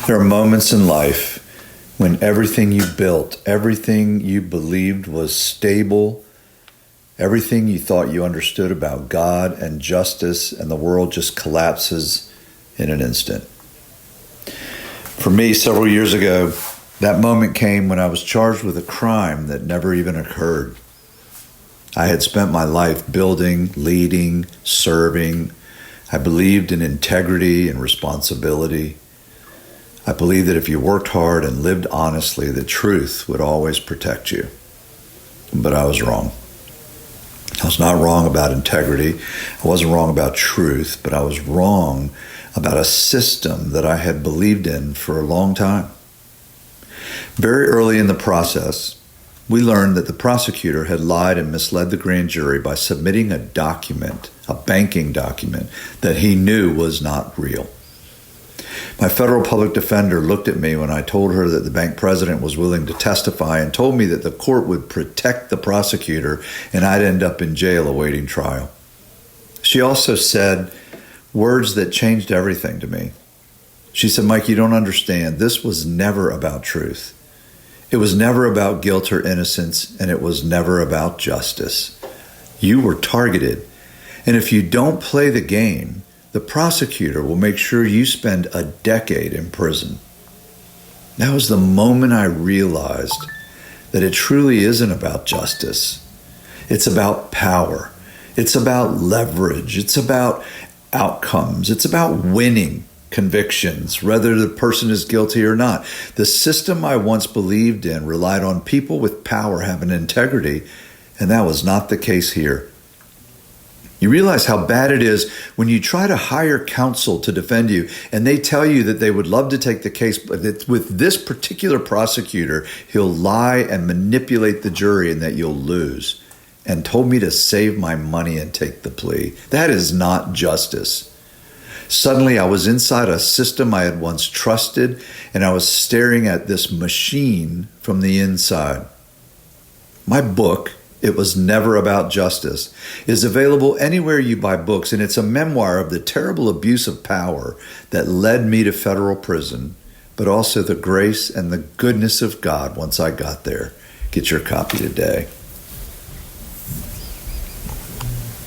There are moments in life when everything you built, everything you believed was stable, everything you thought you understood about God and justice and the world just collapses in an instant. For me, several years ago, that moment came when I was charged with a crime that never even occurred. I had spent my life building, leading, serving. I believed in integrity and responsibility. I believed that if you worked hard and lived honestly, the truth would always protect you. But I was wrong. I was not wrong about integrity. I wasn't wrong about truth, but I was wrong about a system that I had believed in for a long time. Very early in the process, we learned that the prosecutor had lied and misled the grand jury by submitting a document, a banking document, that he knew was not real. My federal public defender looked at me when I told her that the bank president was willing to testify and told me that the court would protect the prosecutor and I'd end up in jail awaiting trial. She also said words that changed everything to me. She said, "Mike, you don't understand. This was never about truth. It was never about guilt or innocence, and it was never about justice. You were targeted, and if you don't play the game, the prosecutor will make sure you spend a decade in prison." That was the moment I realized that it truly isn't about justice. It's about power. It's about leverage. It's about outcomes. It's about winning convictions, whether the person is guilty or not. The system I once believed in relied on people with power having integrity, and that was not the case here. You realize how bad it is when you try to hire counsel to defend you and they tell you that they would love to take the case, but that with this particular prosecutor, he'll lie and manipulate the jury and that you'll lose, and told me to save my money and take the plea. That is not justice. Suddenly, I was inside a system I had once trusted, and I was staring at this machine from the inside. My book, It Was Never About Justice, is available anywhere you buy books, and it's a memoir of the terrible abuse of power that led me to federal prison, but also the grace and the goodness of God once I got there. Get your copy today.